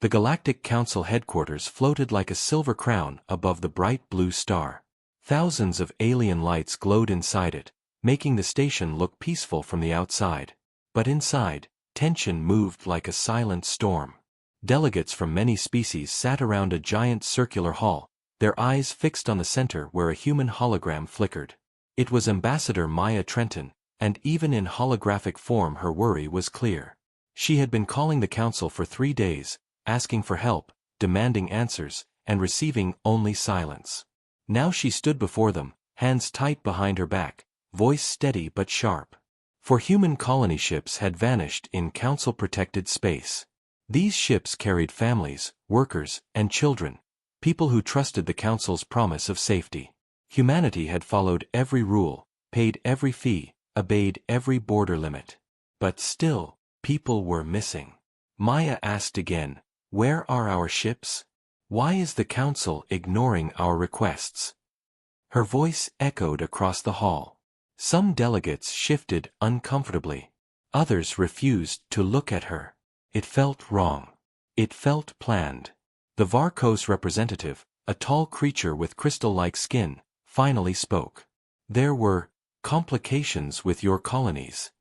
The Galactic Council headquarters floated like a silver crown above the bright blue star. Thousands of alien lights glowed inside it, making the station look peaceful from the outside. But inside, tension moved like a silent storm. Delegates from many species sat around a giant circular hall, their eyes fixed on the center where a human hologram flickered. It was Ambassador Maya Trenton, and even in holographic form her worry was clear. She had been calling the council for 3 days, asking for help, demanding answers, and receiving only silence. Now she stood before them, hands tight behind her back, voice steady but sharp. For human colony ships had vanished in council-protected space. These ships carried families, workers, and children, people who trusted the council's promise of safety. Humanity had followed every rule, paid every fee, obeyed every border limit. But still, people were missing. Maya asked again, "Where are our ships? Why is the council ignoring our requests?" Her voice echoed across the hall. Some delegates shifted uncomfortably. Others refused to look at her. It felt wrong. It felt planned. The Varkos representative, a tall creature with crystal-like skin, finally spoke. "There were complications with your colonies."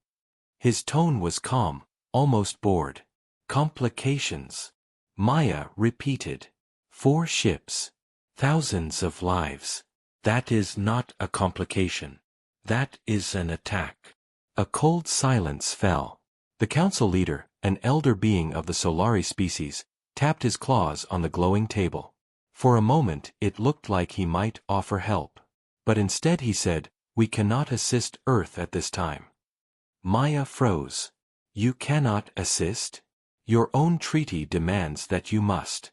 His tone was calm, almost bored. "Complications?" Maya repeated. 4 ships. Thousands of lives. That is not a complication. That is an attack. A cold silence fell. The council leader, an elder being of the Solari species, tapped his claws on the glowing table. For a moment it looked like he might offer help. But instead he said, "We cannot assist Earth at this time." Maya froze. "You cannot assist? Your own treaty demands that you must."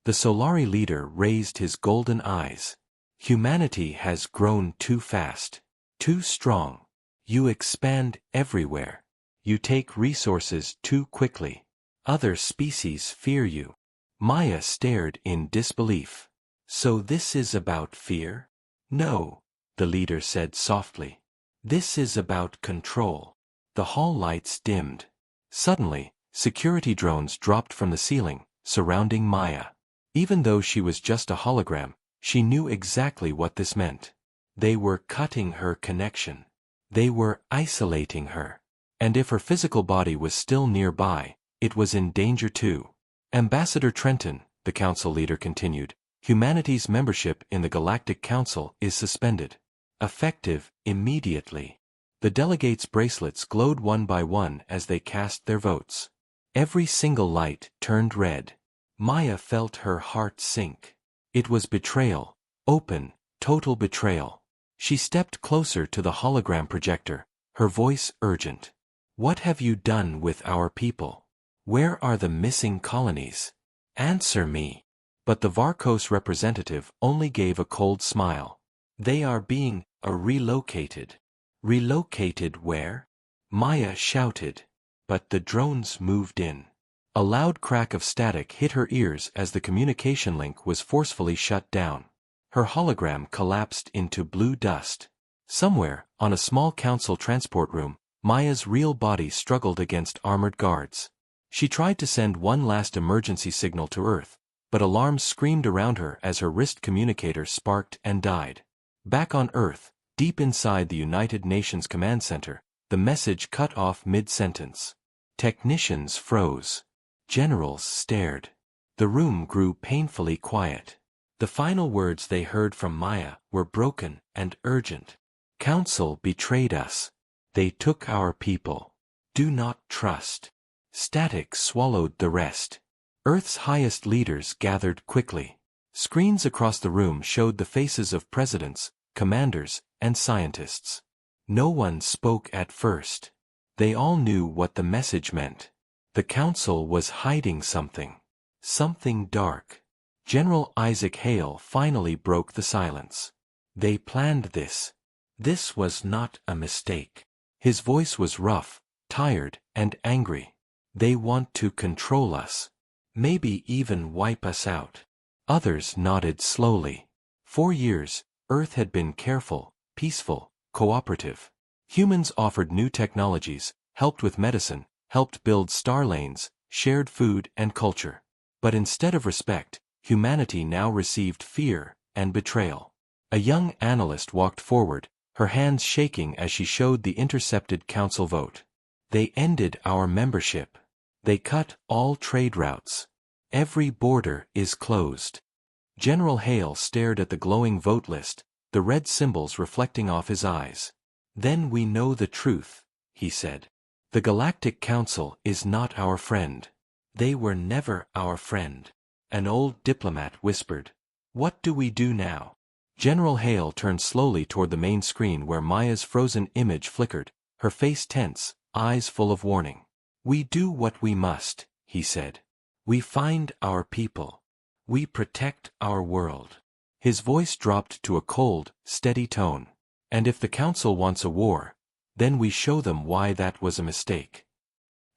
The Solari leader raised his golden eyes. "Humanity has grown too fast. Too strong. You expand everywhere. You take resources too quickly. Other species fear you." Maya stared in disbelief. "So this is about fear?" "No," the leader said softly. "This is about control." The hall lights dimmed. Suddenly, security drones dropped from the ceiling, surrounding Maya. Even though she was just a hologram, she knew exactly what this meant. They were cutting her connection. They were isolating her. And if her physical body was still nearby, it was in danger too. "Ambassador Trenton," the council leader continued, "humanity's membership in the Galactic Council is suspended. Effective immediately." The delegates' bracelets glowed one by one as they cast their votes. Every single light turned red. Maya felt her heart sink. It was betrayal. Open, total betrayal. She stepped closer to the hologram projector, her voice urgent. "What have you done with our people? Where are the missing colonies? Answer me." But the Varkos representative only gave a cold smile. "They are being relocated." "Relocated where?" Maya shouted. But the drones moved in. A loud crack of static hit her ears as the communication link was forcefully shut down. Her hologram collapsed into blue dust. Somewhere, on a small council transport room, Maya's real body struggled against armored guards. She tried to send one last emergency signal to Earth, but alarms screamed around her as her wrist communicator sparked and died. Back on Earth, deep inside the United Nations Command Center, the message cut off mid-sentence. Technicians froze. Generals stared. The room grew painfully quiet. The final words they heard from Maya were broken and urgent. "Council betrayed us. They took our people. Do not trust." Static swallowed the rest. Earth's highest leaders gathered quickly. Screens across the room showed the faces of presidents, commanders, and scientists. No one spoke at first. They all knew what the message meant. The council was hiding something. Something dark. General Isaac Hale finally broke the silence. "They planned this. This was not a mistake." His voice was rough, tired, and angry. "They want to control us. Maybe even wipe us out." Others nodded slowly. 4 years, Earth had been careful, peaceful, cooperative. Humans offered new technologies, helped with medicine, helped build star lanes, shared food and culture. But instead of respect, humanity now received fear and betrayal. A young analyst walked forward, her hands shaking as she showed the intercepted council vote. They ended our membership. They cut all trade routes. Every border is closed. General Hale stared at the glowing vote list, the red symbols reflecting off his eyes. Then we know the truth, he said. The Galactic Council is not our friend. They were never our friend. An old diplomat whispered. What do we do now? General Hale turned slowly toward the main screen where Maya's frozen image flickered, her face tense, eyes full of warning. We do what we must, he said. We find our people. We protect our world. His voice dropped to a cold, steady tone. And if the Council wants a war, then we show them why that was a mistake.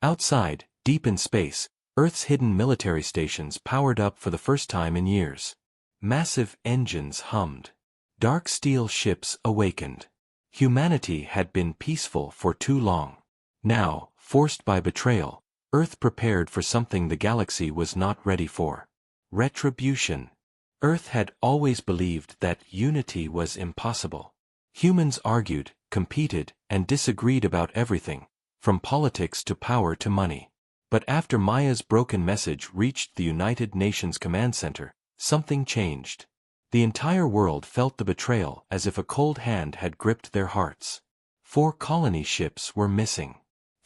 Outside, deep in space, Earth's hidden military stations powered up for the first time in years. Massive engines hummed. Dark steel ships awakened. Humanity had been peaceful for too long. Now, forced by betrayal, Earth prepared for something the galaxy was not ready for. Retribution. Earth had always believed that unity was impossible. Humans argued, competed, and disagreed about everything, from politics to power to money. But after Maya's broken message reached the United Nations Command Center, something changed. The entire world felt the betrayal as if a cold hand had gripped their hearts. 4 colony ships were missing.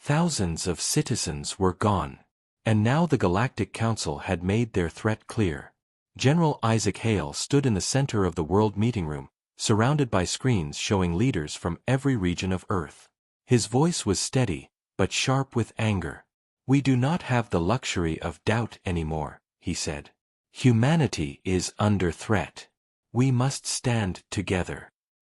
Thousands of citizens were gone. And now the Galactic Council had made their threat clear. General Isaac Hale stood in the center of the World Meeting Room, surrounded by screens showing leaders from every region of Earth. His voice was steady, but sharp with anger. We do not have the luxury of doubt anymore, he said. Humanity is under threat. We must stand together.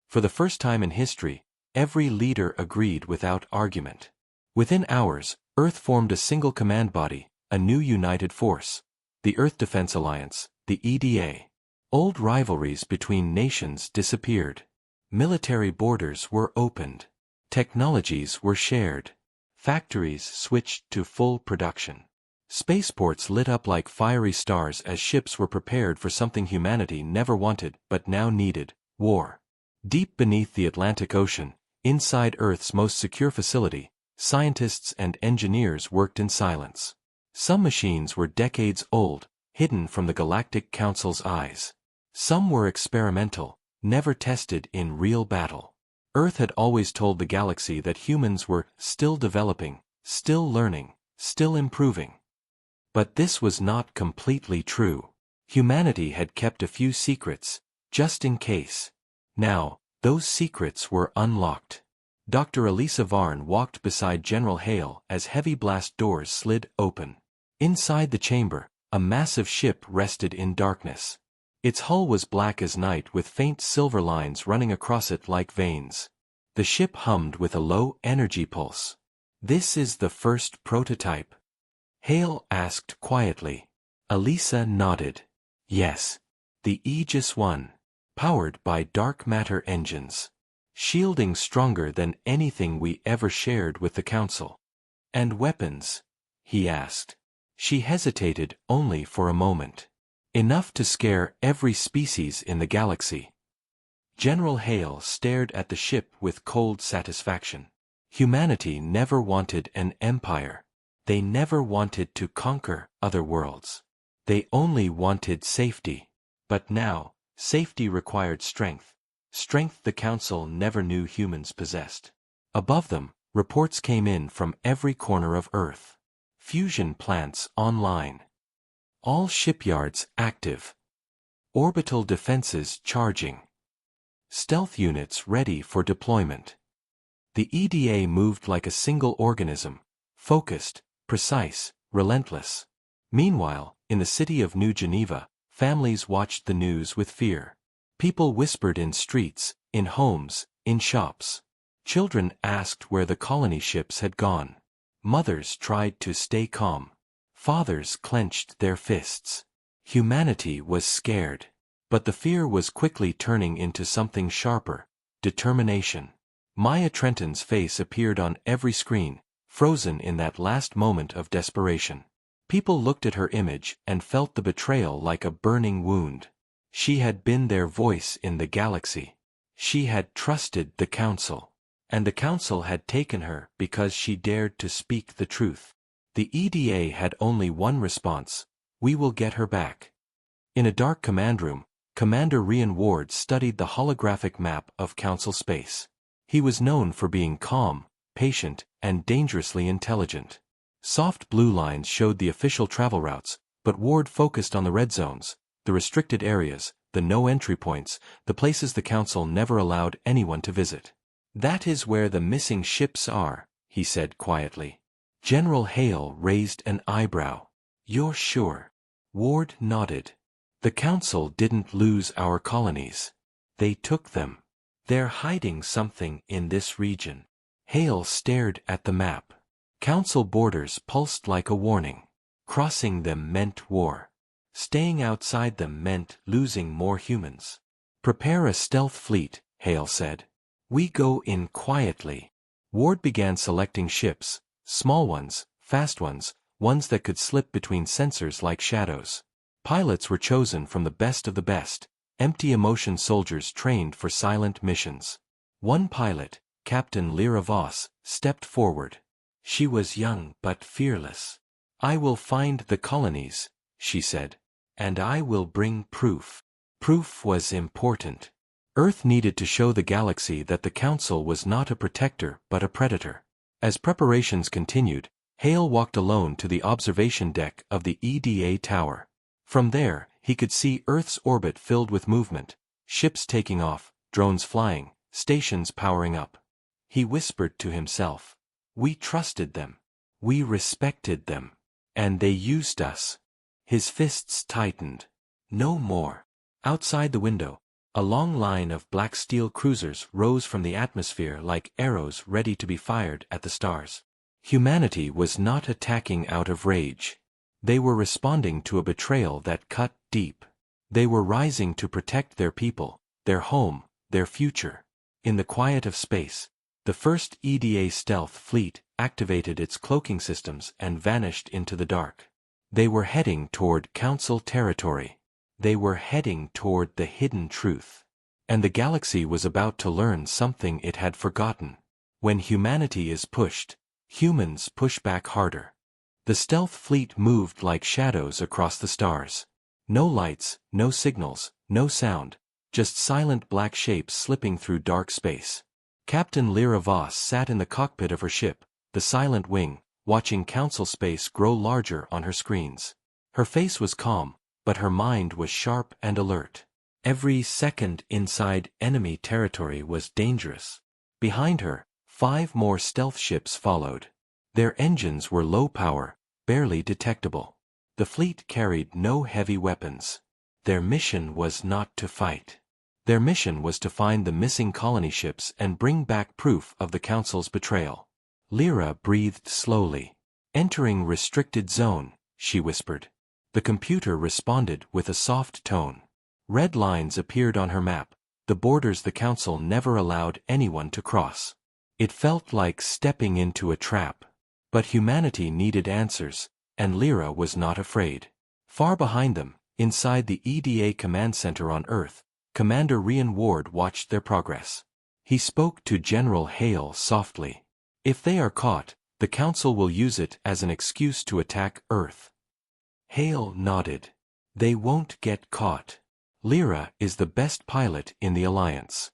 For the first time in history, every leader agreed without argument. Within hours, Earth formed a single command body, a new united force. The Earth Defense Alliance, the EDA. Old rivalries between nations disappeared. Military borders were opened. Technologies were shared. Factories switched to full production. Spaceports lit up like fiery stars as ships were prepared for something humanity never wanted but now needed: war. Deep beneath the Atlantic Ocean, inside Earth's most secure facility, scientists and engineers worked in silence. Some machines were decades old, hidden from the Galactic Council's eyes. Some were experimental, never tested in real battle. Earth had always told the galaxy that humans were still developing, still learning, still improving. But this was not completely true. Humanity had kept a few secrets, just in case. Now, those secrets were unlocked. Dr. Elisa Varn walked beside General Hale as heavy blast doors slid open. Inside the chamber, a massive ship rested in darkness. Its hull was black as night with faint silver lines running across it like veins. The ship hummed with a low energy pulse. This is the first prototype? Hale asked quietly. Elisa nodded. Yes. The Aegis 1. Powered by dark matter engines. Shielding stronger than anything we ever shared with the Council. And weapons? He asked. She hesitated only for a moment. Enough to scare every species in the galaxy. General Hale stared at the ship with cold satisfaction. Humanity never wanted an empire. They never wanted to conquer other worlds. They only wanted safety. But now, safety required strength. Strength the Council never knew humans possessed. Above them, reports came in from every corner of Earth. Fusion plants online. All shipyards active. Orbital defenses charging. Stealth units ready for deployment. The EDA moved like a single organism, focused, precise, relentless. Meanwhile, in the city of New Geneva, families watched the news with fear. People whispered in streets, in homes, in shops. Children asked where the colony ships had gone. Mothers tried to stay calm. Fathers clenched their fists. Humanity was scared. But the fear was quickly turning into something sharper: determination. Maya Trenton's face appeared on every screen, frozen in that last moment of desperation. People looked at her image and felt the betrayal like a burning wound. She had been their voice in the galaxy. She had trusted the Council. And the Council had taken her because she dared to speak the truth. The EDA had only one response: we will get her back. In a dark command room, Commander Rian Ward studied the holographic map of Council space. He was known for being calm, patient, and dangerously intelligent. Soft blue lines showed the official travel routes, but Ward focused on the red zones, the restricted areas, the no-entry points, the places the Council never allowed anyone to visit. That is where the missing ships are, he said quietly. General Hale raised an eyebrow. You're sure? Ward nodded. The Council didn't lose our colonies. They took them. They're hiding something in this region. Hale stared at the map. Council borders pulsed like a warning. Crossing them meant war. Staying outside them meant losing more humans. Prepare a stealth fleet, Hale said. We go in quietly. Ward began selecting ships, small ones, fast ones, ones that could slip between sensors like shadows. Pilots were chosen from the best of the best, empty emotion soldiers trained for silent missions. One pilot, Captain Lyra Voss, stepped forward. She was young but fearless. I will find the colonies, she said. And I will bring proof. Proof was important. Earth needed to show the galaxy that the Council was not a protector but a predator. As preparations continued, Hale walked alone to the observation deck of the EDA tower. From there, he could see Earth's orbit filled with movement, ships taking off, drones flying, stations powering up. He whispered to himself. We trusted them. We respected them. And they used us. His fists tightened. No more. Outside the window, a long line of black steel cruisers rose from the atmosphere like arrows ready to be fired at the stars. Humanity was not attacking out of rage. They were responding to a betrayal that cut deep. They were rising to protect their people, their home, their future. In the quiet of space, the first EDA stealth fleet activated its cloaking systems and vanished into the dark. They were heading toward Council territory. They were heading toward the hidden truth. And the galaxy was about to learn something it had forgotten. When humanity is pushed, humans push back harder. The stealth fleet moved like shadows across the stars. No lights, no signals, no sound, just silent black shapes slipping through dark space. Captain Lyra Voss sat in the cockpit of her ship, the Silent Wing, watching Council space grow larger on her screens. Her face was calm, but her mind was sharp and alert. Every second inside enemy territory was dangerous. Behind her, 5 more stealth ships followed. Their engines were low power, barely detectable. The fleet carried no heavy weapons. Their mission was not to fight. Their mission was to find the missing colony ships and bring back proof of the Council's betrayal. Lyra breathed slowly. Entering restricted zone, she whispered. The computer responded with a soft tone. Red lines appeared on her map, the borders the Council never allowed anyone to cross. It felt like stepping into a trap. But humanity needed answers, and Lyra was not afraid. Far behind them, inside the EDA command center on Earth, Commander Rian Ward watched their progress. He spoke to General Hale softly. If they are caught, the Council will use it as an excuse to attack Earth. Hale nodded. They won't get caught. Lyra is the best pilot in the Alliance.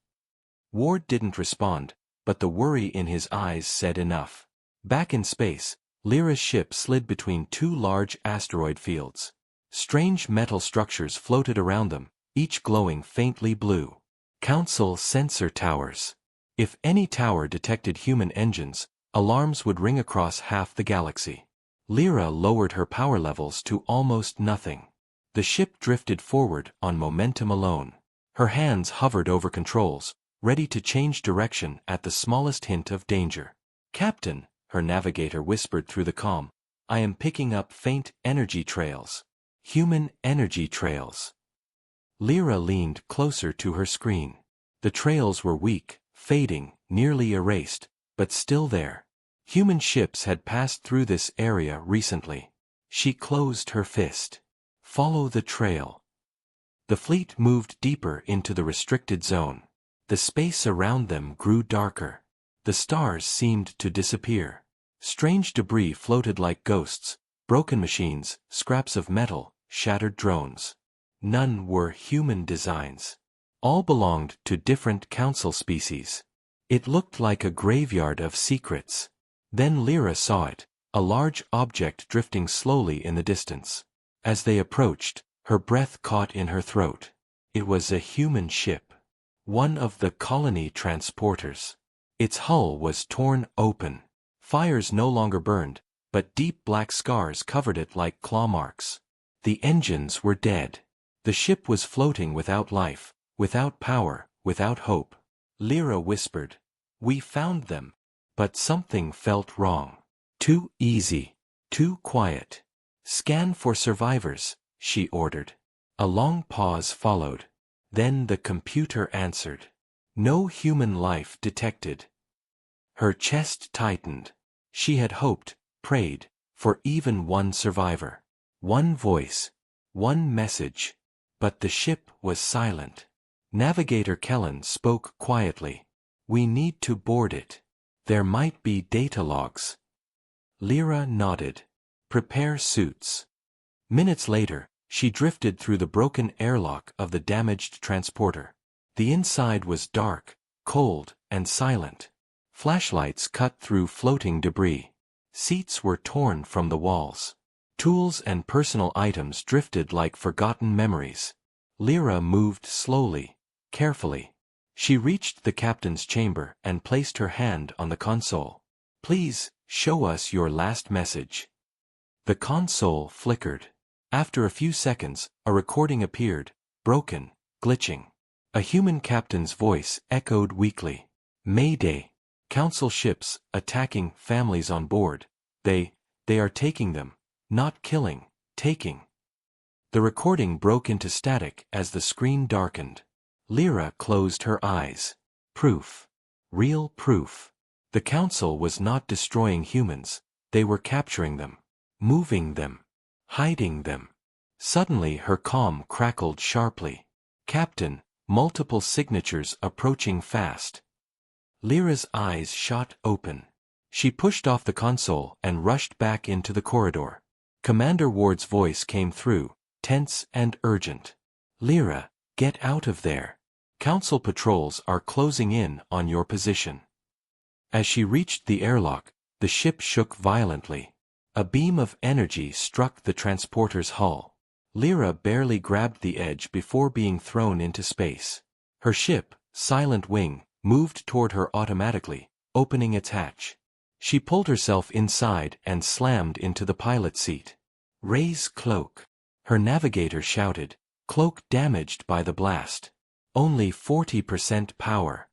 Ward didn't respond, but the worry in his eyes said enough. Back in space, Lyra's ship slid between 2 large asteroid fields. Strange metal structures floated around them, each glowing faintly blue. Council sensor towers. If any tower detected human engines, alarms would ring across half the galaxy. Lyra lowered her power levels to almost nothing. The ship drifted forward on momentum alone. Her hands hovered over controls, ready to change direction at the smallest hint of danger. Captain, her navigator whispered through the comm, I am picking up faint energy trails. Human energy trails. Lyra leaned closer to her screen. The trails were weak, fading, nearly erased, but still there. Human ships had passed through this area recently. She closed her fist. Follow the trail. The fleet moved deeper into the restricted zone. The space around them grew darker. The stars seemed to disappear. Strange debris floated like ghosts, broken machines, scraps of metal, shattered drones. None were human designs. All belonged to different council species. It looked like a graveyard of secrets. Then Lyra saw it, a large object drifting slowly in the distance. As they approached, her breath caught in her throat. It was a human ship. One of the colony transporters. Its hull was torn open. Fires no longer burned, but deep black scars covered it like claw marks. The engines were dead. The ship was floating without life, without power, without hope. Lyra whispered, "We found them." But something felt wrong. Too easy. Too quiet. "Scan for survivors," she ordered. A long pause followed. Then the computer answered. No human life detected. Her chest tightened. She had hoped, prayed, for even one survivor. One voice. One message. But the ship was silent. Navigator Kellen spoke quietly. "We need to board it. There might be data logs." Lyra nodded. "Prepare suits." Minutes later, she drifted through the broken airlock of the damaged transporter. The inside was dark, cold, and silent. Flashlights cut through floating debris. Seats were torn from the walls. Tools and personal items drifted like forgotten memories. Lyra moved slowly, carefully. She reached the captain's chamber and placed her hand on the console. "Please, show us your last message." The console flickered. After a few seconds, a recording appeared, broken, glitching. A human captain's voice echoed weakly. "Mayday. Council ships, attacking families on board. They are taking them. Not killing, taking." The recording broke into static as the screen darkened. Lyra closed her eyes. Proof. Real proof. The Council was not destroying humans, they were capturing them. Moving them. Hiding them. Suddenly her comm crackled sharply. "Captain, multiple signatures approaching fast." Lyra's eyes shot open. She pushed off the console and rushed back into the corridor. Commander Ward's voice came through, tense and urgent. "Lyra, get out of there. Council patrols are closing in on your position." As she reached the airlock, the ship shook violently. A beam of energy struck the transporter's hull. Lyra barely grabbed the edge before being thrown into space. Her ship, Silent Wing, moved toward her automatically, opening its hatch. She pulled herself inside and slammed into the pilot seat. "Raise cloak." Her navigator shouted, "Cloak damaged by the blast. Only 40% power."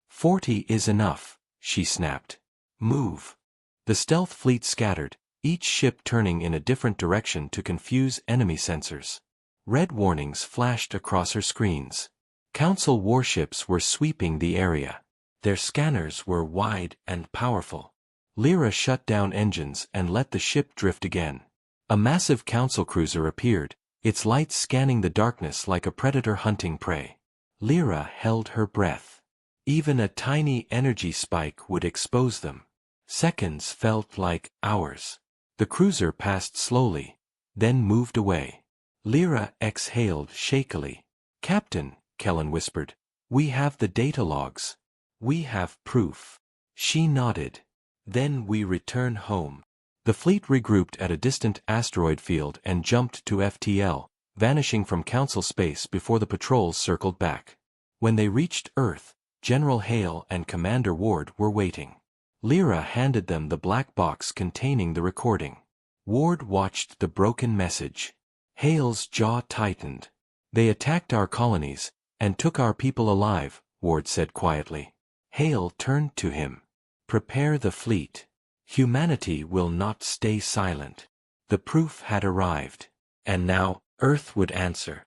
"40 is enough," she snapped. "Move." The stealth fleet scattered, each ship turning in a different direction to confuse enemy sensors. Red warnings flashed across her screens. Council warships were sweeping the area. Their scanners were wide and powerful. Lyra shut down engines and let the ship drift again. A massive Council cruiser appeared, its lights scanning the darkness like a predator hunting prey. Lyra held her breath. Even a tiny energy spike would expose them. Seconds felt like hours. The cruiser passed slowly, then moved away. Lyra exhaled shakily. "Captain," Kellen whispered, "we have the data logs. We have proof." She nodded. "Then we return home." The fleet regrouped at a distant asteroid field and jumped to FTL, vanishing from Council space before the patrols circled back. When they reached Earth, General Hale and Commander Ward were waiting. Lyra handed them the black box containing the recording. Ward watched the broken message. Hale's jaw tightened. "They attacked our colonies, and took our people alive," Ward said quietly. Hale turned to him. "Prepare the fleet. Humanity will not stay silent." The proof had arrived. And now, Earth would answer.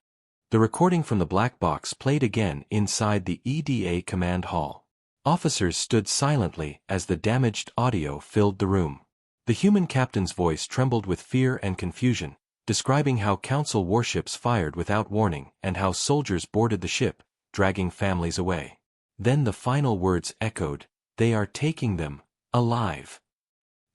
The recording from the black box played again inside the EDA command hall. Officers stood silently as the damaged audio filled the room. The human captain's voice trembled with fear and confusion, describing how Council warships fired without warning and how soldiers boarded the ship, dragging families away. Then the final words echoed, "They are taking them, alive."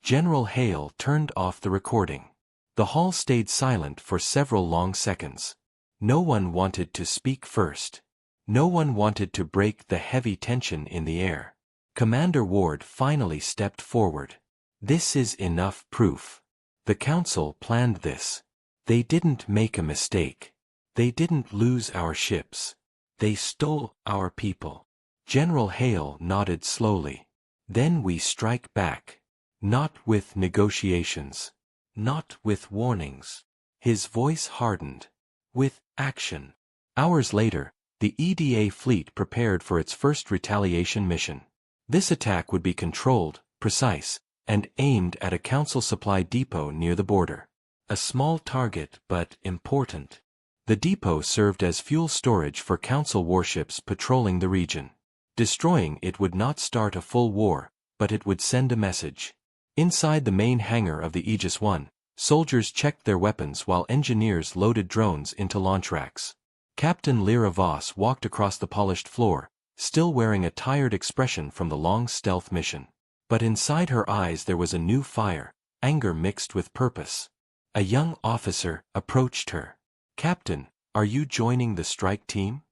General Hale turned off the recording. The hall stayed silent for several long seconds. No one wanted to speak first. No one wanted to break the heavy tension in the air. Commander Ward finally stepped forward. "This is enough proof. The Council planned this. They didn't make a mistake. They didn't lose our ships. They stole our people." General Hale nodded slowly. "Then we strike back. Not with negotiations. Not with warnings." His voice hardened. "With action." Hours later, the EDA fleet prepared for its first retaliation mission. This attack would be controlled, precise, and aimed at a Council supply depot near the border. A small target, but important. The depot served as fuel storage for Council warships patrolling the region. Destroying it would not start a full war, but it would send a message. Inside the main hangar of the Aegis I, soldiers checked their weapons while engineers loaded drones into launch racks. Captain Lyra Voss walked across the polished floor, still wearing a tired expression from the long stealth mission. But inside her eyes there was a new fire, anger mixed with purpose. A young officer approached her. "Captain, are you joining the strike team?"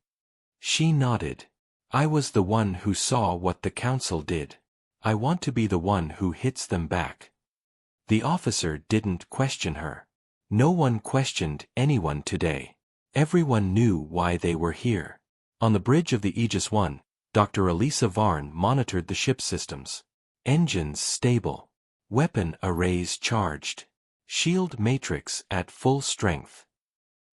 She nodded. "I was the one who saw what the Council did. I want to be the one who hits them back." The officer didn't question her. No one questioned anyone today. Everyone knew why they were here. On the bridge of the Aegis I, Dr. Elisa Varn monitored the ship's systems. Engines stable. Weapon arrays charged. Shield matrix at full strength.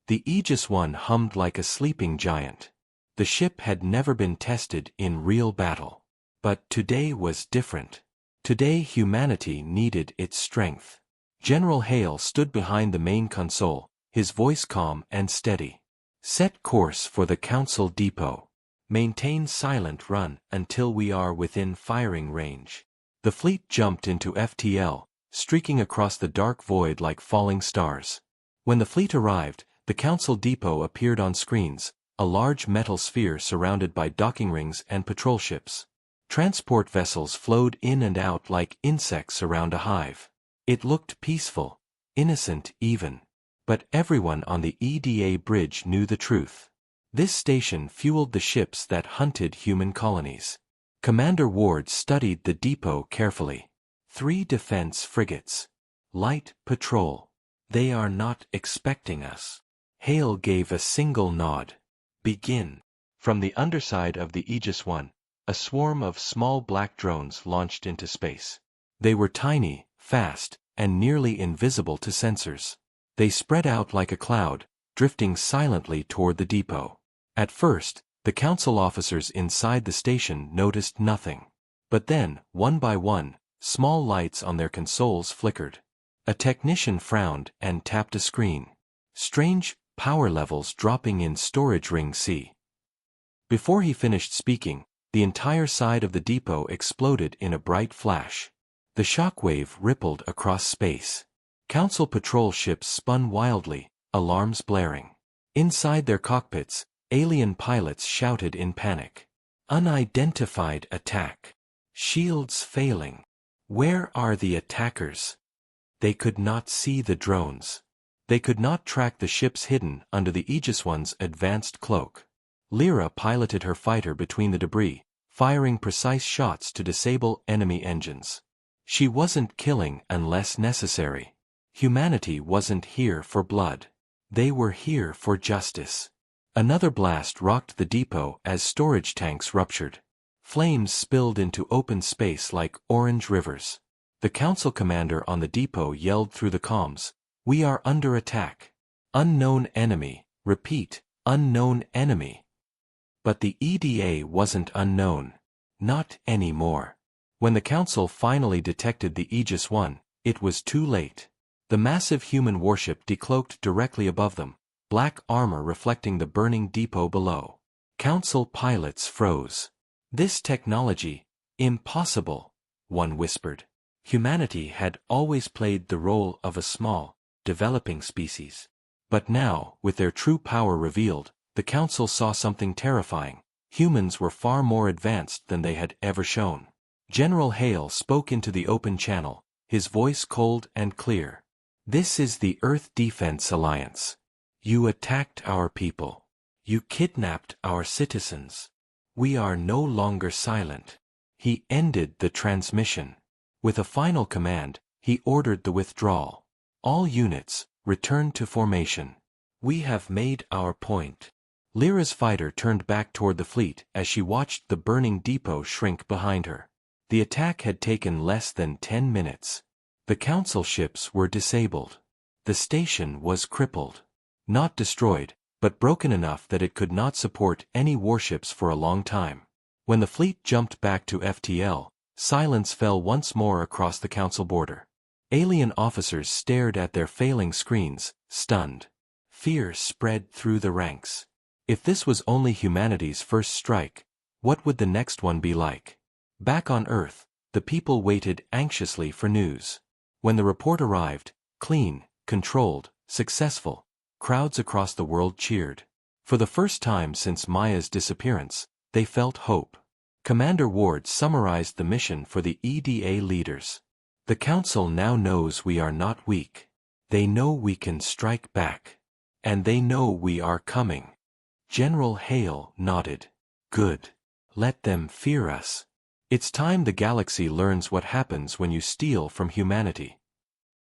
The Aegis I hummed like a sleeping giant. The ship had never been tested in real battle. But today was different. Today humanity needed its strength. General Hale stood behind the main console, his voice calm and steady. "Set course for the Council depot. Maintain silent run until we are within firing range." The fleet jumped into FTL, streaking across the dark void like falling stars. When the fleet arrived, the Council depot appeared on screens, a large metal sphere surrounded by docking rings and patrol ships. Transport vessels flowed in and out like insects around a hive. It looked peaceful, innocent even. But everyone on the EDA bridge knew the truth. This station fueled the ships that hunted human colonies. Commander Ward studied the depot carefully. 3 defense frigates. Light patrol. They are not expecting us. Hale gave a single nod. Begin. From the underside of the Aegis I, a swarm of small black drones launched into space. They were tiny, fast, and nearly invisible to sensors. They spread out like a cloud, drifting silently toward the depot. At first, the Council officers inside the station noticed nothing. But then, one by one, small lights on their consoles flickered. A technician frowned and tapped a screen. Strange power levels dropping in storage ring C. Before he finished speaking, the entire side of the depot exploded in a bright flash. The shockwave rippled across space. Council patrol ships spun wildly, alarms blaring. Inside their cockpits, alien pilots shouted in panic. "Unidentified attack. Shields failing. Where are the attackers?" They could not see the drones. They could not track the ships hidden under the Aegis I's advanced cloak. Lyra piloted her fighter between the debris, firing precise shots to disable enemy engines. She wasn't killing unless necessary. Humanity wasn't here for blood. They were here for justice. Another blast rocked the depot as storage tanks ruptured. Flames spilled into open space like orange rivers. The Council commander on the depot yelled through the comms, "We are under attack. Unknown enemy. Repeat, unknown enemy." But the EDA wasn't unknown. Not anymore. When the Council finally detected the Aegis I, it was too late. The massive human warship decloaked directly above them, black armor reflecting the burning depot below. Council pilots froze. "This technology, impossible," one whispered. Humanity had always played the role of a small, developing species. But now, with their true power revealed, the Council saw something terrifying. Humans were far more advanced than they had ever shown. General Hale spoke into the open channel, his voice cold and clear. "This is the Earth Defense Alliance. You attacked our people. You kidnapped our citizens. We are no longer silent." He ended the transmission. With a final command, he ordered the withdrawal. "All units, return to formation. We have made our point." Lyra's fighter turned back toward the fleet as she watched the burning depot shrink behind her. The attack had taken less than 10 minutes. The Council ships were disabled. The station was crippled. Not destroyed, but broken enough that it could not support any warships for a long time. When the fleet jumped back to FTL, silence fell once more across the Council border. Alien officers stared at their failing screens, stunned. Fear spread through the ranks. If this was only humanity's first strike, what would the next one be like? Back on Earth, the people waited anxiously for news. When the report arrived, clean, controlled, successful, crowds across the world cheered. For the first time since Maya's disappearance, they felt hope. Commander Ward summarized the mission for the EDA leaders. "The Council now knows we are not weak. They know we can strike back. And they know we are coming." General Hale nodded. "Good. Let them fear us. It's time the galaxy learns what happens when you steal from humanity."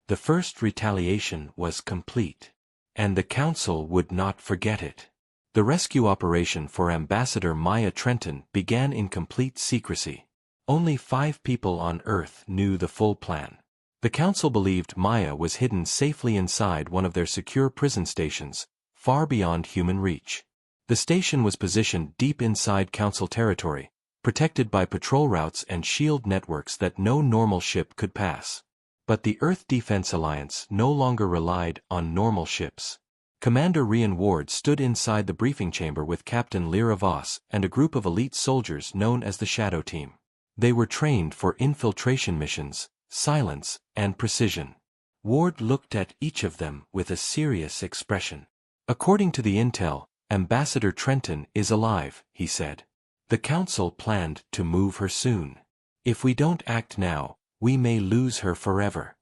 The first retaliation was complete. And the Council would not forget it. The rescue operation for Ambassador Maya Trenton began in complete secrecy. Only 5 people on Earth knew the full plan. The Council believed Maya was hidden safely inside one of their secure prison stations, far beyond human reach. The station was positioned deep inside Council territory, protected by patrol routes and shield networks that no normal ship could pass. But the Earth Defense Alliance no longer relied on normal ships. Commander Rian Ward stood inside the briefing chamber with Captain Lyra Voss and a group of elite soldiers known as the Shadow Team. They were trained for infiltration missions, silence, and precision. Ward looked at each of them with a serious expression. "According to the intel, Ambassador Trenton is alive," he said. "The Council planned to move her soon. If we don't act now, we may lose her forever."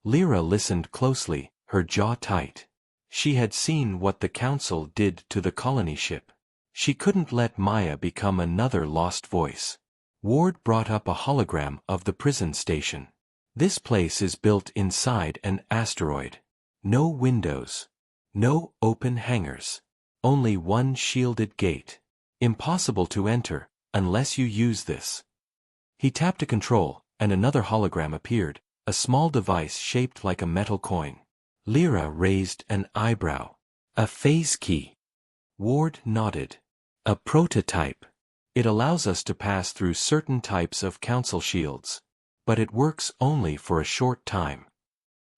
Lyra listened closely, her jaw tight. She had seen what the Council did to the colony ship. She couldn't let Maya become another lost voice. Ward brought up a hologram of the prison station. "This place is built inside an asteroid. No windows. No open hangars. Only one shielded gate. Impossible to enter, unless you use this." He tapped a control, and another hologram appeared, a small device shaped like a metal coin. Lyra raised an eyebrow. "A phase key." Ward nodded. "A prototype. It allows us to pass through certain types of Council shields. But it works only for a short time."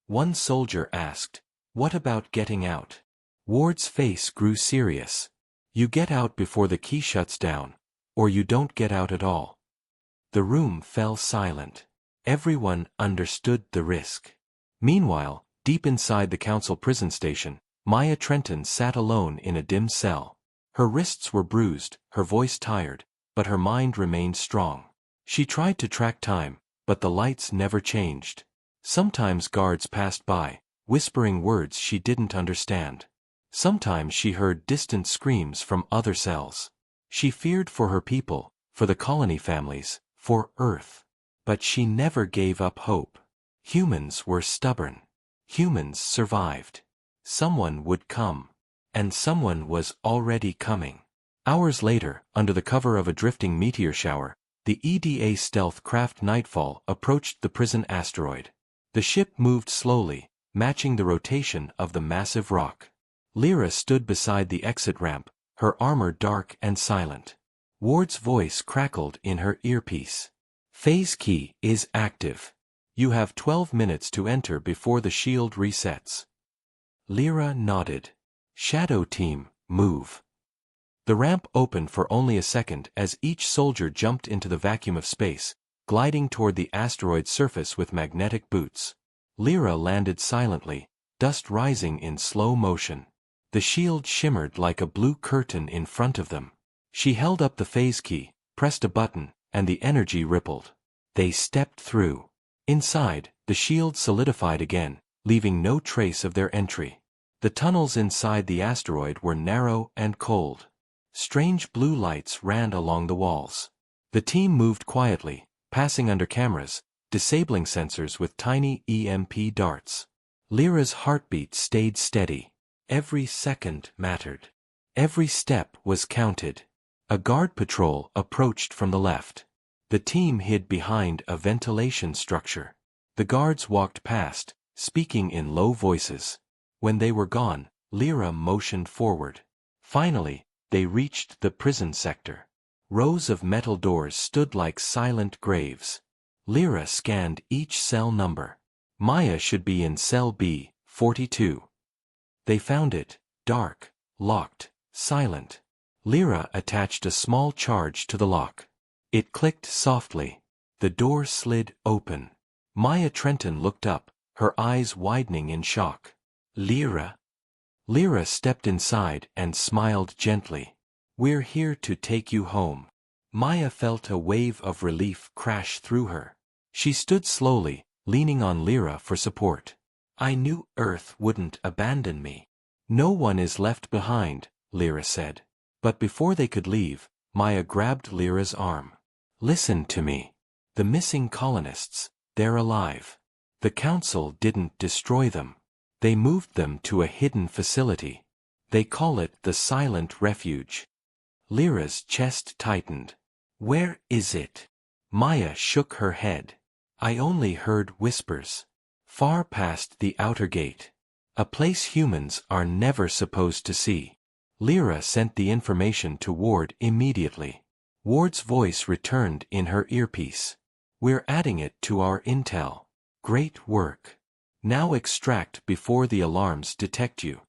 One soldier asked, "What about getting out?" Ward's face grew serious. "You get out before the key shuts down, or you don't get out at all." The room fell silent. Everyone understood the risk. Meanwhile, deep inside the Council prison station, Maya Trenton sat alone in a dim cell. Her wrists were bruised, her voice tired, but her mind remained strong. She tried to track time, but the lights never changed. Sometimes guards passed by, whispering words she didn't understand. Sometimes she heard distant screams from other cells. She feared for her people, for the colony families, for Earth. But she never gave up hope. Humans were stubborn. Humans survived. Someone would come. And someone was already coming. Hours later, under the cover of a drifting meteor shower, the EDA stealth craft Nightfall approached the prison asteroid. The ship moved slowly, matching the rotation of the massive rock. Lyra stood beside the exit ramp, her armor dark and silent. Ward's voice crackled in her earpiece. "Phase key is active. You have 12 minutes to enter before the shield resets." Lyra nodded. "Shadow Team, move." The ramp opened for only a second as each soldier jumped into the vacuum of space, gliding toward the asteroid's surface with magnetic boots. Lyra landed silently, dust rising in slow motion. The shield shimmered like a blue curtain in front of them. She held up the phase key, pressed a button, and the energy rippled. They stepped through. Inside, the shield solidified again, leaving no trace of their entry. The tunnels inside the asteroid were narrow and cold. Strange blue lights ran along the walls. The team moved quietly, passing under cameras, disabling sensors with tiny EMP darts. Lyra's heartbeat stayed steady. Every second mattered. Every step was counted. A guard patrol approached from the left. The team hid behind a ventilation structure. The guards walked past, speaking in low voices. When they were gone, Lyra motioned forward. Finally, they reached the prison sector. Rows of metal doors stood like silent graves. Lyra scanned each cell number. Maya should be in cell B-42. They found it, dark, locked, silent. Lyra attached a small charge to the lock. It clicked softly. The door slid open. Maya Trenton looked up, her eyes widening in shock. Lyra? Lyra stepped inside and smiled gently. We're here to take you home. Maya felt a wave of relief crash through her. She stood slowly, leaning on Lyra for support. I knew Earth wouldn't abandon me. No one is left behind, Lyra said. But before they could leave, Maya grabbed Lyra's arm. Listen to me. The missing colonists, they're alive. The Council didn't destroy them. They moved them to a hidden facility. They call it the Silent Refuge. Lyra's chest tightened. Where is it? Maya shook her head. I only heard whispers. Far past the outer gate. A place humans are never supposed to see. Lyra sent the information to Ward immediately. Ward's voice returned in her earpiece. We're adding it to our intel. Great work. Now extract before the alarms detect you.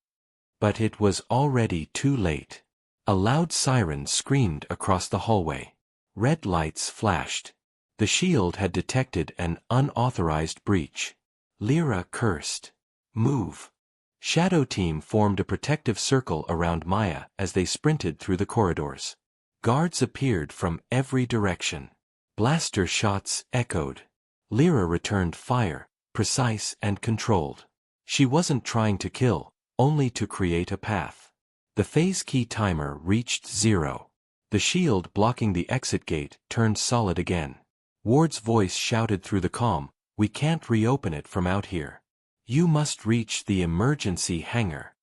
But it was already too late. A loud siren screamed across the hallway. Red lights flashed. The shield had detected an unauthorized breach. Lyra cursed. Move. Shadow Team formed a protective circle around Maya as they sprinted through the corridors. Guards appeared from every direction. Blaster shots echoed. Lyra returned fire, precise and controlled. She wasn't trying to kill, only to create a path. The phase key timer reached 0. The shield blocking the exit gate turned solid again. Ward's voice shouted through the comm, we can't reopen it from out here. You must reach the emergency hangar.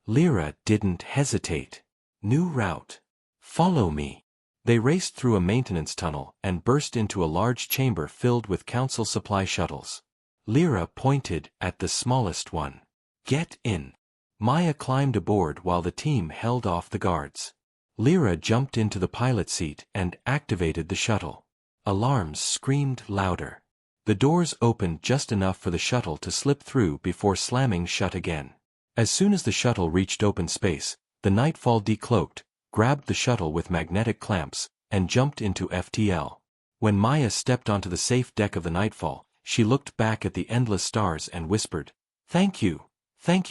Lyra didn't hesitate. New route. Follow me. They raced through a maintenance tunnel and burst into a large chamber filled with Council supply shuttles. Lyra pointed at the smallest one. Get in. Maya climbed aboard while the team held off the guards. Lyra jumped into the pilot seat and activated the shuttle. Alarms screamed louder. The doors opened just enough for the shuttle to slip through before slamming shut again. As soon as the shuttle reached open space, the Nightfall decloaked, grabbed the shuttle with magnetic clamps, and jumped into FTL. When Maya stepped onto the safe deck of the Nightfall, she looked back at the endless stars and whispered, Thank you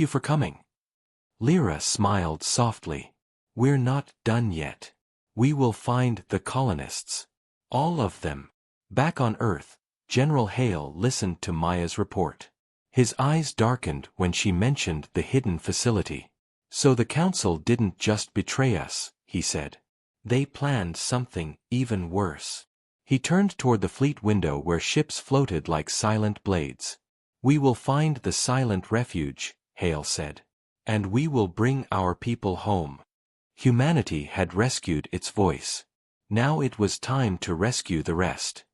for coming. Lyra smiled softly. We're not done yet. We will find the colonists. All of them. Back on Earth, General Hale listened to Maya's report. His eyes darkened when she mentioned the hidden facility. So the Council didn't just betray us, he said. They planned something even worse. He turned toward the fleet window where ships floated like silent blades. We will find the Silent Refuge, Hale said. And we will bring our people home. Humanity had rescued its voice. Now it was time to rescue the rest.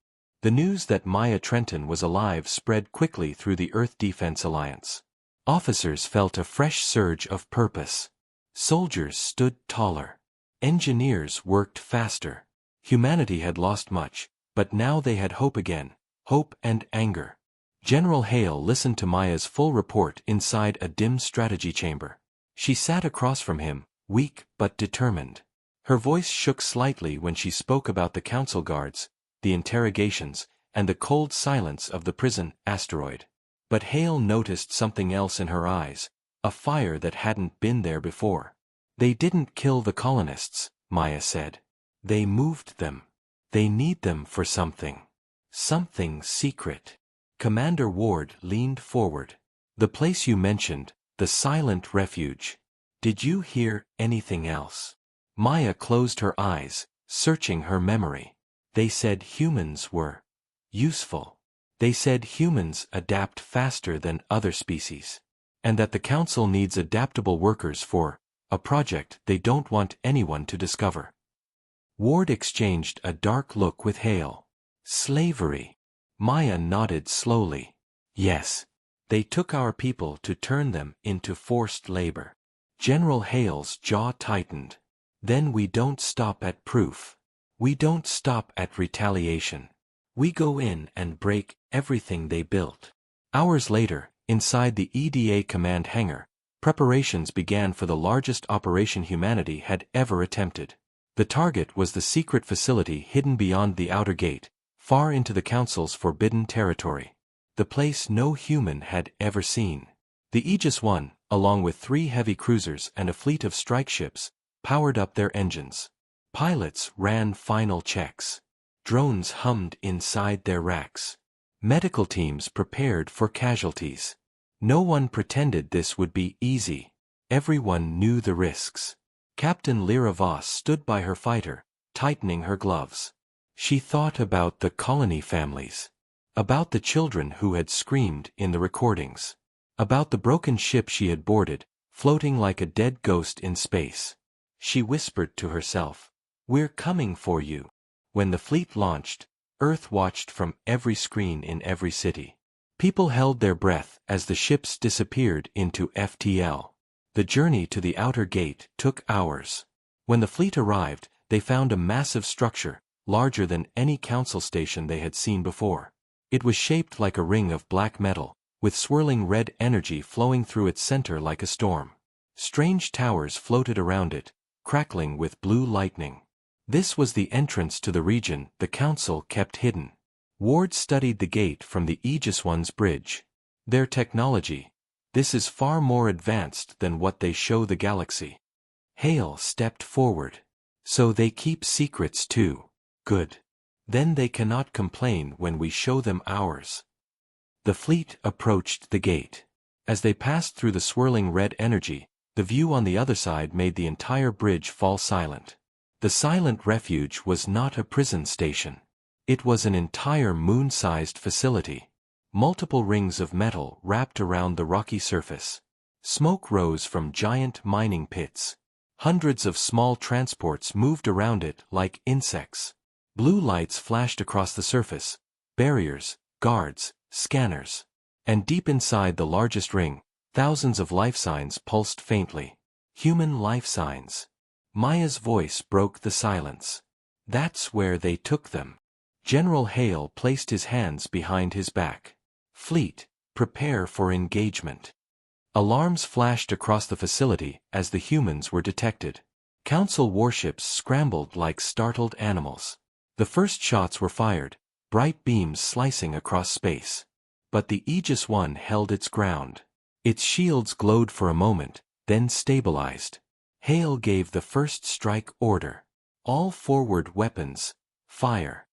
The news that Maya Trenton was alive spread quickly through the Earth Defense Alliance. Officers felt a fresh surge of purpose. Soldiers stood taller. Engineers worked faster. Humanity had lost much, but now they had hope again, hope and anger. General Hale listened to Maya's full report inside a dim strategy chamber. She sat across from him, weak but determined. Her voice shook slightly when she spoke about the council guards, the interrogations, and the cold silence of the prison asteroid. But Hale noticed something else in her eyes, a fire that hadn't been there before. They didn't kill the colonists, Maya said. They moved them. They need them for something. Something secret. Commander Ward leaned forward. The place you mentioned, the silent refuge. Did you hear anything else? Maya closed her eyes, searching her memory. They said humans were useful. They said humans adapt faster than other species. And that the Council needs adaptable workers for a project they don't want anyone to discover. Ward exchanged a dark look with Hale. Slavery. Maya nodded slowly. Yes. They took our people to turn them into forced labor. General Hale's jaw tightened. Then we don't stop at proof. We don't stop at retaliation. We go in and break everything they built. Hours later, inside the EDA command hangar, preparations began for the largest operation humanity had ever attempted. The target was the secret facility hidden beyond the outer gate, far into the Council's forbidden territory. The place no human had ever seen. The Aegis I, along with 3 heavy cruisers and a fleet of strike ships, powered up their engines. Pilots ran final checks. Drones hummed inside their racks. Medical teams prepared for casualties. No one pretended this would be easy. Everyone knew the risks. Captain Lyra Voss stood by her fighter, tightening her gloves. She thought about the colony families. About the children who had screamed in the recordings. About the broken ship she had boarded, floating like a dead ghost in space. She whispered to herself, "We're coming for you." When the fleet launched, Earth watched from every screen in every city. People held their breath as the ships disappeared into FTL. The journey to the outer gate took hours. When the fleet arrived, they found a massive structure, larger than any Council station they had seen before. It was shaped like a ring of black metal, with swirling red energy flowing through its center like a storm. Strange towers floated around it, crackling with blue lightning. This was the entrance to the region the Council kept hidden. Ward studied the gate from the Aegis I's bridge. Their technology. This is far more advanced than what they show the galaxy. Hale stepped forward. So they keep secrets too. Good. Then they cannot complain when we show them ours. The fleet approached the gate. As they passed through the swirling red energy, the view on the other side made the entire bridge fall silent. The silent refuge was not a prison station. It was an entire moon-sized facility. Multiple rings of metal wrapped around the rocky surface. Smoke rose from giant mining pits. Hundreds of small transports moved around it like insects. Blue lights flashed across the surface. Barriers, guards, scanners. And deep inside the largest ring, thousands of life signs pulsed faintly. Human life signs. Maya's voice broke the silence. That's where they took them. General Hale placed his hands behind his back. Fleet, prepare for engagement. Alarms flashed across the facility as the humans were detected. Council warships scrambled like startled animals. The first shots were fired, bright beams slicing across space. But the Aegis I held its ground. Its shields glowed for a moment, then stabilized. Hale gave the first strike order. All forward weapons, fire.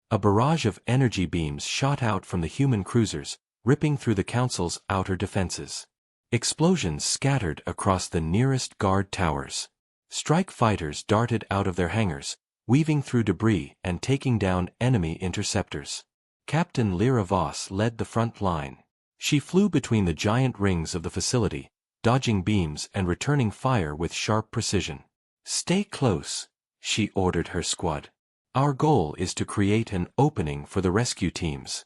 A barrage of energy beams shot out from the human cruisers, ripping through the Council's outer defenses. Explosions scattered across the nearest guard towers. Strike fighters darted out of their hangars, weaving through debris and taking down enemy interceptors. Captain Lyra Voss led the front line. She flew between the giant rings of the facility, dodging beams and returning fire with sharp precision. "Stay close," she ordered her squad. "Our goal is to create an opening for the rescue teams."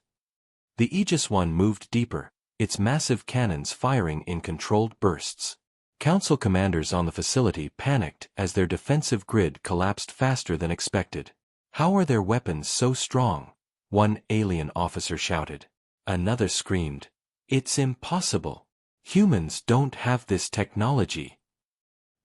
The Aegis I moved deeper, its massive cannons firing in controlled bursts. Council commanders on the facility panicked as their defensive grid collapsed faster than expected. "How are their weapons so strong?" one alien officer shouted. Another screamed, "It's impossible. Humans don't have this technology."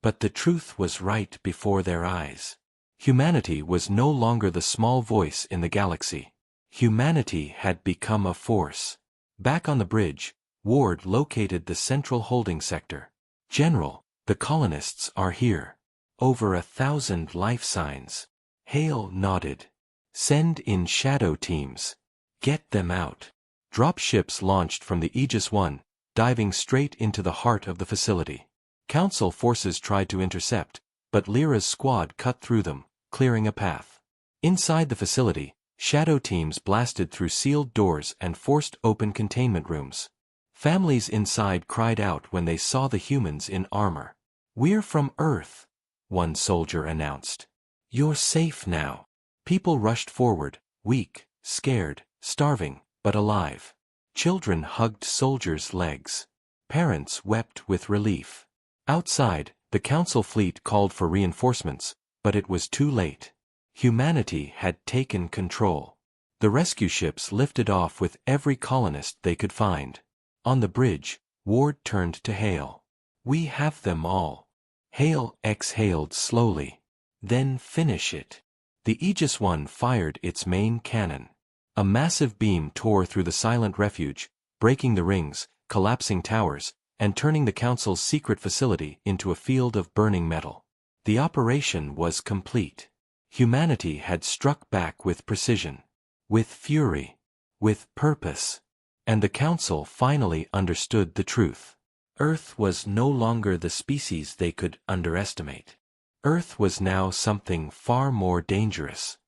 But the truth was right before their eyes. Humanity was no longer the small voice in the galaxy. Humanity had become a force. Back on the bridge, Ward located the central holding sector. General, the colonists are here. Over 1,000 life signs. Hale nodded. Send in shadow teams. Get them out. Drop ships launched from the Aegis 1, diving straight into the heart of the facility. Council forces tried to intercept, but Lyra's squad cut through them, clearing a path. Inside the facility, shadow teams blasted through sealed doors and forced open containment rooms. Families inside cried out when they saw the humans in armor. "We're from Earth," one soldier announced. "You're safe now." People rushed forward, weak, scared, starving, but alive. Children hugged soldiers' legs. Parents wept with relief. Outside, the Council fleet called for reinforcements, but it was too late. Humanity had taken control. The rescue ships lifted off with every colonist they could find. On the bridge, Ward turned to Hale. "We have them all." Hale exhaled slowly. "Then finish it." The Aegis 1 fired its main cannon. A massive beam tore through the silent refuge, breaking the rings, collapsing towers, and turning the Council's secret facility into a field of burning metal. The operation was complete. Humanity had struck back with precision, with fury, with purpose. And the Council finally understood the truth. Earth was no longer the species they could underestimate. Earth was now something far more dangerous.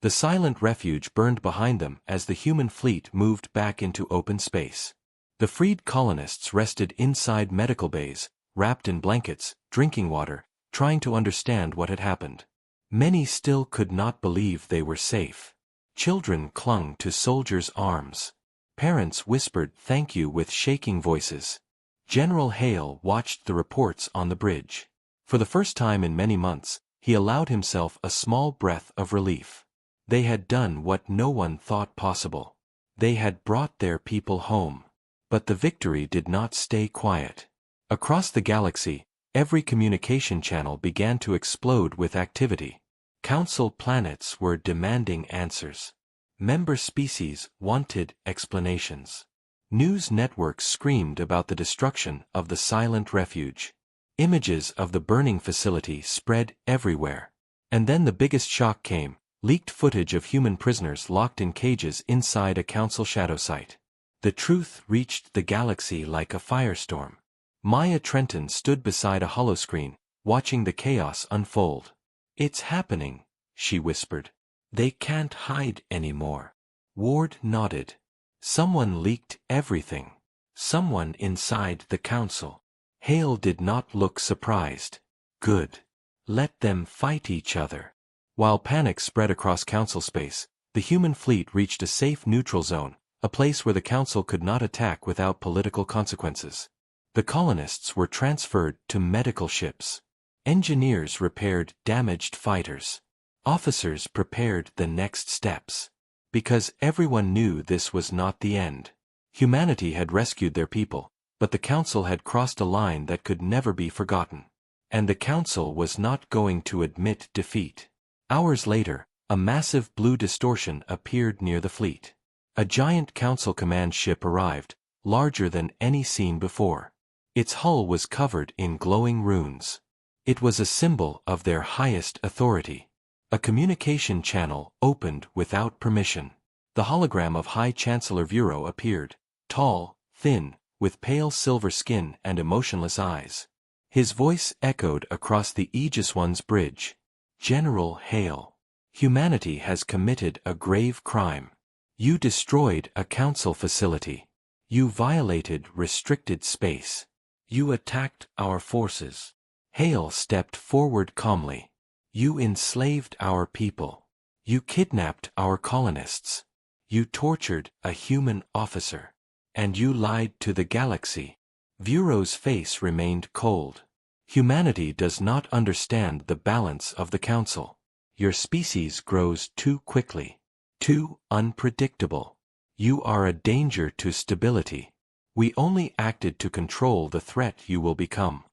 The silent refuge burned behind them as the human fleet moved back into open space. The freed colonists rested inside medical bays, wrapped in blankets, drinking water, trying to understand what had happened. Many still could not believe they were safe. Children clung to soldiers' arms. Parents whispered thank you with shaking voices. General Hale watched the reports on the bridge. For the first time in many months, he allowed himself a small breath of relief. They had done what no one thought possible. They had brought their people home. But the victory did not stay quiet. Across the galaxy, every communication channel began to explode with activity. Council planets were demanding answers. Member species wanted explanations. News networks screamed about the destruction of the silent refuge. Images of the burning facility spread everywhere. And then the biggest shock came, leaked footage of human prisoners locked in cages inside a Council shadow site. The truth reached the galaxy like a firestorm. Maya Trenton stood beside a holoscreen, watching the chaos unfold. "It's happening," she whispered. "They can't hide anymore." Ward nodded. Someone leaked everything. Someone inside the Council. Hale did not look surprised. Good. Let them fight each other. While panic spread across Council space, the human fleet reached a safe neutral zone, a place where the Council could not attack without political consequences. The colonists were transferred to medical ships. Engineers repaired damaged fighters. Officers prepared the next steps. Because everyone knew this was not the end. Humanity had rescued their people, but the Council had crossed a line that could never be forgotten. And the Council was not going to admit defeat. Hours later, a massive blue distortion appeared near the fleet. A giant Council command ship arrived, larger than any seen before. Its hull was covered in glowing runes. It was a symbol of their highest authority. A communication channel opened without permission. The hologram of High Chancellor Vuro appeared, tall, thin, with pale silver skin and emotionless eyes. His voice echoed across the Aegis 1's bridge. "General Hale, humanity has committed a grave crime. You destroyed a Council facility. You violated restricted space. You attacked our forces." Hale stepped forward calmly. "You enslaved our people. You kidnapped our colonists. You tortured a human officer. And you lied to the galaxy." Vuro's face remained cold. "Humanity does not understand the balance of the Council. Your species grows too quickly. Too unpredictable. You are a danger to stability. We only acted to control the threat you will become."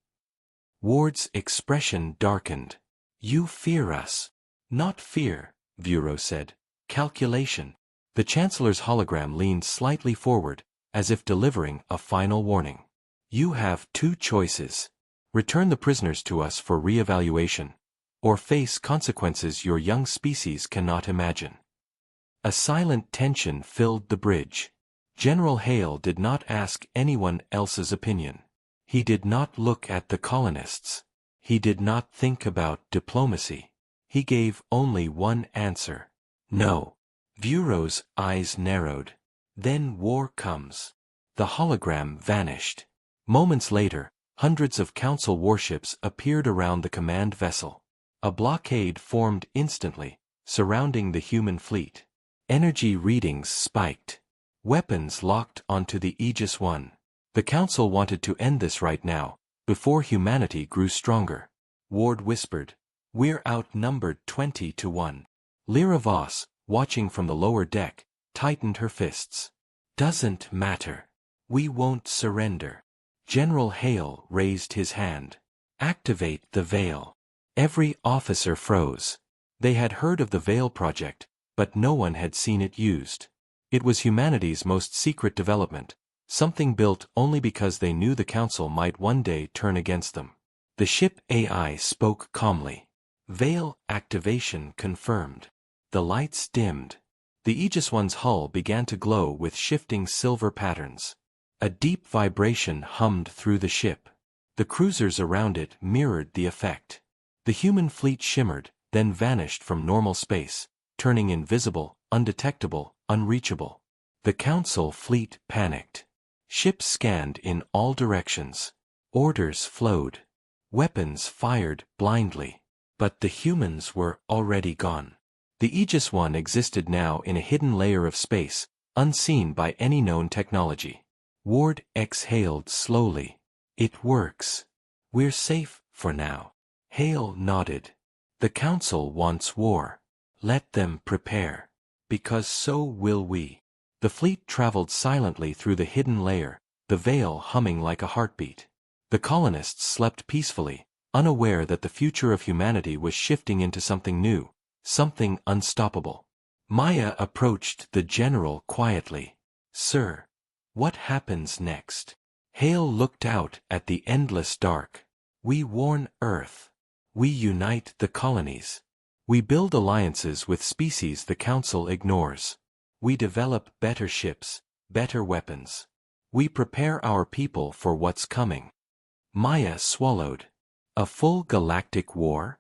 Ward's expression darkened. "You fear us." "Not fear," Vuro said. "Calculation. The Chancellor's hologram leaned slightly forward, as if delivering a final warning. You have two choices. Return the prisoners to us for re-evaluation, or face consequences your young species cannot imagine. A silent tension filled the bridge. General Hale did not ask anyone else's opinion. He did not look at the colonists. He did not think about diplomacy. He gave only one answer. No. Bureau's eyes narrowed. Then war comes. The hologram vanished. Moments later, hundreds of Council warships appeared around the command vessel. A blockade formed instantly, surrounding the human fleet. Energy readings spiked. Weapons locked onto the Aegis I. The Council wanted to end this right now, before humanity grew stronger. Ward whispered, "We're outnumbered 20-1. Lyra Voss, watching from the lower deck, tightened her fists. Doesn't matter. We won't surrender. General Hale raised his hand. Activate the Veil. Every officer froze. They had heard of the Veil project, but no one had seen it used. It was humanity's most secret development, something built only because they knew the Council might one day turn against them. The ship AI spoke calmly. Veil activation confirmed. The lights dimmed. The Aegis I's hull began to glow with shifting silver patterns. A deep vibration hummed through the ship. The cruisers around it mirrored the effect. The human fleet shimmered, then vanished from normal space, turning invisible, undetectable, unreachable. The Council fleet panicked. Ships scanned in all directions. Orders flowed. Weapons fired blindly. But the humans were already gone. The Aegis I existed now in a hidden layer of space, unseen by any known technology. Ward exhaled slowly. It works. We're safe for now. Hale nodded. The Council wants war. Let them prepare. Because so will we. The fleet traveled silently through the hidden layer, the veil humming like a heartbeat. The colonists slept peacefully, unaware that the future of humanity was shifting into something new, something unstoppable. Maya approached the general quietly. Sir, what happens next? Hale looked out at the endless dark. We warn Earth. We unite the colonies. We build alliances with species the Council ignores. We develop better ships, better weapons. We prepare our people for what's coming. Maya swallowed. A full galactic war?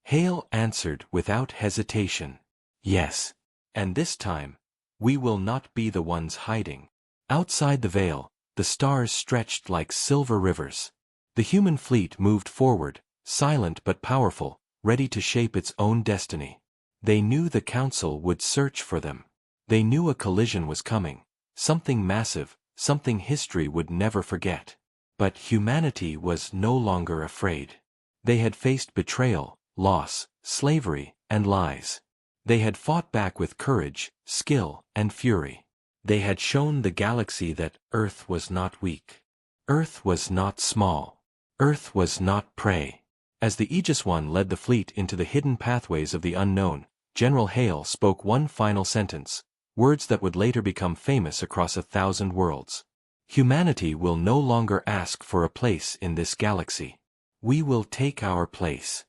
Hale answered without hesitation. Yes. And this time, we will not be the ones hiding. Outside the veil, the stars stretched like silver rivers. The human fleet moved forward, silent but powerful, ready to shape its own destiny. They knew the Council would search for them. They knew a collision was coming, something massive, something history would never forget. But humanity was no longer afraid. They had faced betrayal, loss, slavery, and lies. They had fought back with courage, skill, and fury. They had shown the galaxy that Earth was not weak. Earth was not small. Earth was not prey. As the Aegis I led the fleet into the hidden pathways of the unknown, General Hale spoke one final sentence, words that would later become famous across 1,000 worlds. Humanity will no longer ask for a place in this galaxy. We will take our place.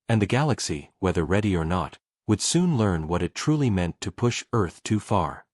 And the galaxy, whether ready or not, would soon learn what it truly meant to push Earth too far.